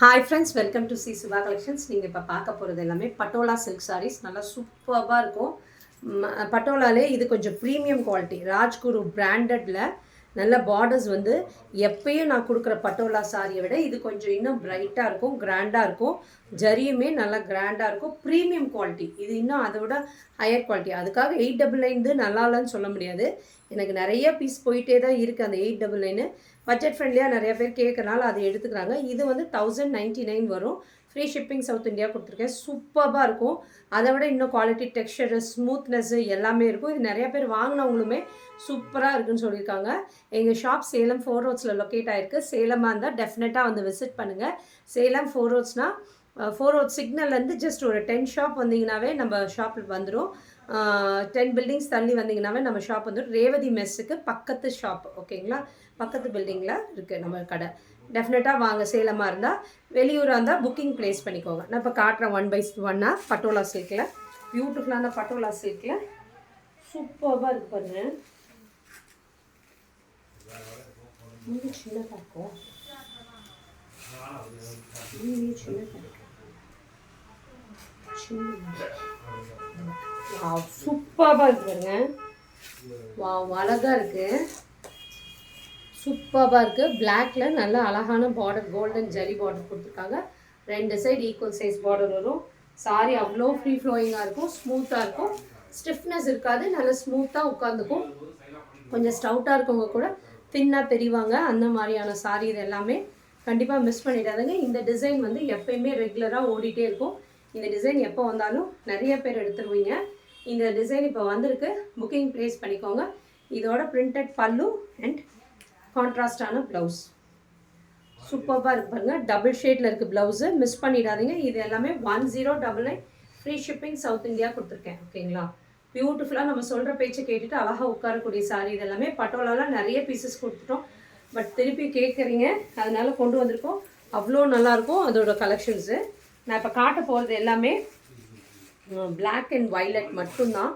Hi friends, welcome to C Suba collections. நீங்கள் இப்போ பார்க்க போகிறது எல்லாமே பட்டோலா சில்க் சாரீஸ். நல்லா சூப்பராக இருக்கும். பட்டோலாலே இது கொஞ்சம் ப்ரீமியம் குவாலிட்டி, ராஜ்குரு பிராண்டடில் நல்ல பார்டர்ஸ் வந்து எப்பயும் நான் கொடுக்குற பட்டோலா சாரியை விட இது கொஞ்சம் இன்னும் பிரைட்டாக இருக்கும், கிராண்டாக இருக்கும். ஜரியுமே நல்லா கிராண்டாக இருக்கும். ப்ரீமியம் குவாலிட்டி இது இன்னும் அதை விட ஹையர் குவாலிட்டி. அதுக்காக 899 நல்லா இல்லைன்னு சொல்ல முடியாது. எனக்கு நிறைய பீஸ் போயிட்டே தான் இருக்குது. அந்த 899 பட்ஜெட் ஃப்ரெண்ட்லியாக நிறைய பேர் கேட்கறனால அதை எடுத்துக்கிறாங்க. இது வந்து 1099 வரும். ஃப்ரீ ஷிப்பிங் சவுத் இந்தியா கொடுத்துருக்கேன். சூப்பராக இருக்கும். அதை விட இன்னும் குவாலிட்டி, டெக்ஸ்சரு, ஸ்மூத்னஸ்ஸு எல்லாமே இருக்கும். இது நிறைய பேர் வாங்கினவங்களுமே சூப்பராக இருக்குன்னு சொல்லியிருக்காங்க. எங்கள் ஷாப் சேலம் 4 ரோட்ஸில் லொக்கேட் ஆகிருக்கு. சேலமாக இருந்தால் டெஃபினட்டாக வந்து விசிட் பண்ணுங்கள். சேலம் 4 ரோட்ஸ்னால் 4 ரோட் சிக்னல்லேருந்து ஜஸ்ட் ஒரு 10 ஷாப் வந்தீங்கன்னாவே நம்ம ஷாப்பில் வந்துடும். 10 பில்டிங்ஸ் தள்ளி வந்தீங்கன்னாவே நம்ம ஷாப் வந்துடும். ரேவதி மெஸ்ஸுக்கு பக்கத்து ஷாப், ஓகேங்களா? பக்கத்து பில்டிங்கில் இருக்குது நம்ம கடை. டெஃபினட்டாக வாங்க. சேலமாக இருந்தால், வெளியூராக இருந்தால் புக்கிங் ப்ளேஸ் பண்ணிக்கோங்க. நான் இப்போ காட்டுறேன் 1/1 பட்டோலா சில்கில். பியூட்டிஃபுல்லான பட்டோலா சில்கில் சூப்பராக இருக்குது பாருங்கள். சின்னதாக இருக்கும், சின்னதாக இருக்கு. சூப்பராக இருக்கு பாருங்க. அழகாக இருக்கு, சூப்பராக இருக்கு. பிளாக்ல நல்ல அழகான பார்டர், கோல்டன் ஜரி பார்டர் கொடுத்துருக்காங்க. 2 சைடு ஈக்குவல் சைஸ் பார்டர் வரும். சாரி அவ்வளோ ஃப்ரீ ஃப்ளோயிங்காக இருக்கும், ஸ்மூத்தாக இருக்கும், ஸ்டிஃப்னஸ் இருக்காது, நல்லா ஸ்மூத்தாக உட்காந்துக்கும். கொஞ்சம் ஸ்டவுட்டாக இருக்கவங்க கூட தின்னாக தெரிவாங்க. அந்த மாதிரியான சாரி இது எல்லாமே கண்டிப்பாக மிஸ் பண்ணிடாதுங்க. இந்த டிசைன் வந்து எப்பயுமே ரெகுலராக ஓடிட்டே இருக்கும். இந்த டிசைன் எப்போ வந்தாலும் நிறைய பேர் எடுத்துருவீங்க. இந்த டிசைன் இப்போ வந்திருக்கு, புக்கிங் ப்ளேஸ் பண்ணிக்கோங்க. இதோட பிரிண்டட் பல்லு அண்ட் கான்ட்ராஸ்டான ப்ளவுஸ் சூப்பராக இருக்கு பாருங்க. டபுள் ஷேடில் இருக்குது ப்ளவுஸு, மிஸ் பண்ணிடாதீங்க. இது எல்லாமே 1099 ஃப்ரீ ஷிப்பிங் சவுத் இந்தியா கொடுத்துருக்கேன், ஓகேங்களா? பியூட்டிஃபுல்லாக நம்ம சொல்கிற பேச்சை கேட்டுட்டு அழகாக உட்காரக்கூடிய சாரி. இது எல்லாமே பட்டோலாலாம் நிறைய பீசஸ் கொடுத்துட்டோம், பட் திருப்பி கேட்குறீங்க, அதனால கொண்டு வந்திருக்கோம். அவ்வளோ நல்லாயிருக்கும் அதோட கலெக்ஷன்ஸு. நான் இப்போ காட்ட போகிறது எல்லாமே பிளாக் அண்ட் வைலட் மட்டும்தான்.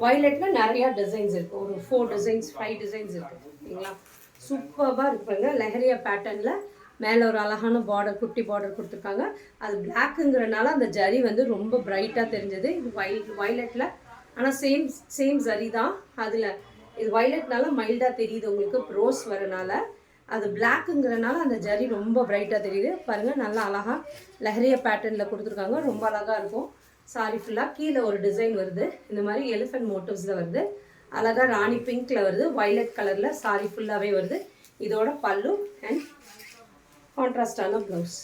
வைலட்டில் நிறையா டிசைன்ஸ் இருக்குது. ஒரு 4 டிசைன்ஸ் 5 டிசைன்ஸ் இருக்குது, ஓகேங்களா? சூப்பராக இருப்பாங்க. லெஹரியா பேட்டர்னில் மேலே ஒரு அழகான பார்டர், குட்டி பார்டர் கொடுத்துருக்காங்க. அது பிளாக்குங்கிறனால அந்த ஜரி வந்து ரொம்ப பிரைட்டாக தெரிஞ்சது. இது வைலட்டில், ஆனால் சேம் ஜரி தான். அதில் இது வைலட்னால மைல்டாக தெரியுது உங்களுக்கு, ரோஸ் வரனால. அது பிளாக்குங்கிறனால அந்த ஜரி ரொம்ப பிரைட்டாக தெரியுது பாருங்கள். நல்லா அழகாக லெஹரியா பேட்டர்னில் கொடுத்துருக்காங்க. ரொம்ப அழகாக இருக்கும். சாரி ஃபுல்லாக கீழே ஒரு டிசைன் வருது, இந்த மாதிரி எலிஃபென்ட் மோட்டிவ்ஸில் வருது. அழகாக ராணி பிங்க்கில் வருது, வைலட் கலரில் சாரி ஃபுல்லாகவே வருது. இதோட பல்லு அண்ட் கான்ட்ராஸ்டான ப்ளவுஸ்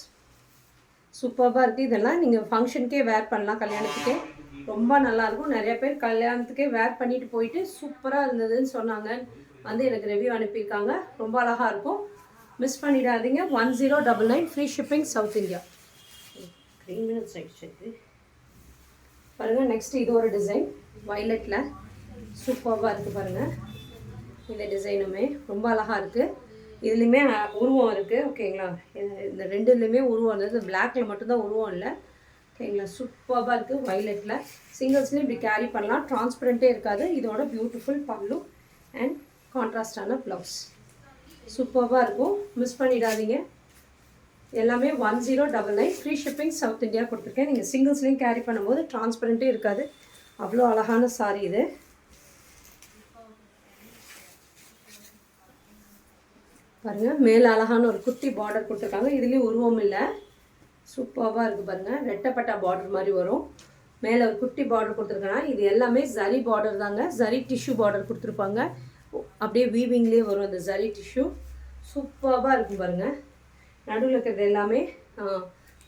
சூப்பராக இருக்குது. இதெல்லாம் நீங்கள் ஃபங்க்ஷனுக்கே வேர் பண்ணலாம், கல்யாணத்துக்கே ரொம்ப நல்லாயிருக்கும். நிறைய பேர் கல்யாணத்துக்கே வேர் பண்ணிட்டு போயிட்டு சூப்பராக இருந்ததுன்னு சொன்னாங்க, வந்து எனக்கு ரிவ்யூ அனுப்பியிருக்காங்க. ரொம்ப அழகாக இருக்கும், மிஸ் பண்ணிடாதீங்க. 1099 free shipping south India. 3 minutes ஆகிடுச்சு பாருங்கள். நெக்ஸ்ட் இது ஒரு டிசைன் வைலட்டில் சூப்பராக இருக்குது பாருங்கள். இந்த டிசைனுமே ரொம்ப அழகாக இருக்குது. இதுலேயுமே உருவம் இருக்குது, ஓகேங்களா? இந்த ரெண்டுலேயுமே உருவம் இல்லை, இந்த பிளாக்கில் மட்டும்தான் உருவம் இல்லை, ஓகேங்களா? சூப்பராக இருக்குது. வைலட்டில் சிங்கிள்ஸ்லேயும் இப்படி கேரி பண்ணலாம், டிரான்ஸ்பரண்ட்டே இருக்காது. இதோட பியூட்டிஃபுல் பல்லு அண்ட் கான்ட்ராஸ்டான ப்ளவுஸ் சூப்பராக இருக்கும், மிஸ் பண்ணிடாதீங்க. எல்லாமே 1099 ஃப்ரீ ஷிப்பிங் சவுத் இந்தியா கொடுத்துருக்கேன். நீங்கள் சிங்கிள்ஸ்லேயும் கேரி பண்ணும்போது டிரான்ஸ்பரண்ட்டே இருக்காது. அவ்வளோ அழகான சாரி இது. பாருங்கள், மேலே அழகான ஒரு குட்டி பார்டர் கொடுத்துருக்காங்க. இதுலேயும் உருவம் இல்லை, சூப்பராக இருக்குது பாருங்கள். ரெட்டப்பட்டா பார்டர் மாதிரி வரும். மேலே ஒரு குட்டி பார்டர் கொடுத்துருக்காங்க. இது எல்லாமே ஜரி பார்டர் தாங்க, ஜரி டிஷ்யூ பார்டர் கொடுத்துருப்பாங்க. அப்படியே வீவிங்லேயே வரும் அந்த ஜரி டிஷ்யூ. சூப்பராக இருக்கும் பாருங்கள். நடுவில் இருக்கிறது எல்லாமே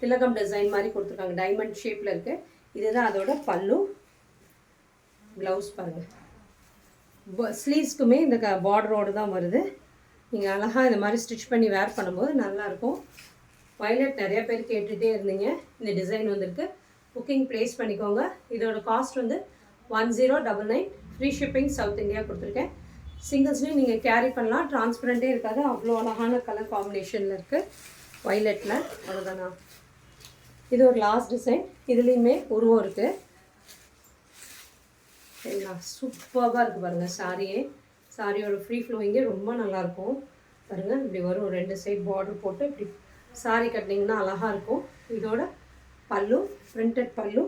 திலகம் டிசைன் மாதிரி கொடுத்துருக்காங்க, டைமண்ட் ஷேப்பில் இருக்குது. இதுதான் அதோட பல்லு. ப்ளவுஸ் பாருங்கள். ஸ்லீவ்ஸ்க்குமே இந்த பார்டரோடு தான் வருது. நீங்கள் அழகாக இந்த மாதிரி ஸ்டிச் பண்ணி வேர் பண்ணும்போது நல்லாயிருக்கும். வைலட் நிறைய பேர் கேட்டுகிட்டே இருந்தீங்க, இந்த டிசைன் வந்திருக்கு. புக்கிங் ப்ளேஸ் பண்ணிக்கோங்க. இதோட காஸ்ட் வந்து 1099 ஃப்ரீ ஷிப்பிங் சவுத் இந்தியா கொடுத்துருக்கேன். சிங்கிள்ஸ்லேயும் நீங்கள் கேரி பண்ணலாம், டிரான்ஸ்பரண்ட்டே இருக்காது. அவ்வளோ அழகான கலர் காம்பினேஷனில் இருக்குது வைலட்டில். அவ்வளோதானா? இது ஒரு லாஸ்ட் டிசைன், இதுலேயுமே உருவம் இருக்குது, சரிங்களா? சூப்பராக இருக்குது பாருங்கள். சாரியோட ஃப்ரீ ஃப்ளோயிங்கே ரொம்ப நல்லாயிருக்கும் பாருங்கள். இப்படி வரும், 2 சைட் பார்டர் போட்டு இப்படி சாரி கட்டினீங்கன்னா அழகாக இருக்கும். இதோட பல்லு, பிரிண்டட் பல்லு,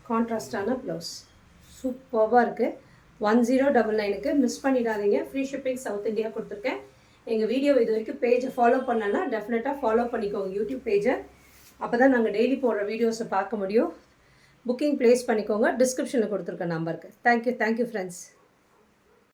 கான்ட்ராஸ்டான ப்ளவுஸ். சூப்பராக இருக்குது. 1099க்கு மிஸ் பண்ணிடாதீங்க. ஃப்ரீ ஷிப்பிங் சவுத் இந்தியா கொடுத்துருக்கேன். எங்கள் வீடியோ இது வரைக்கும் பேஜை ஃபாலோ பண்ணலன்னா டெஃபினட்டாக ஃபாலோ பண்ணிக்கோங்க யூடியூப் பேஜை. அப்போ தான் நாங்கள் டெய்லி போடுற வீடியோஸை பார்க்க முடியும். புக்கிங் ப்ளேஸ் பண்ணிக்கோங்க. டிஸ்கிரிப்ஷனில் கொடுத்துருக்க நம்பருக்கு. Thank you friends.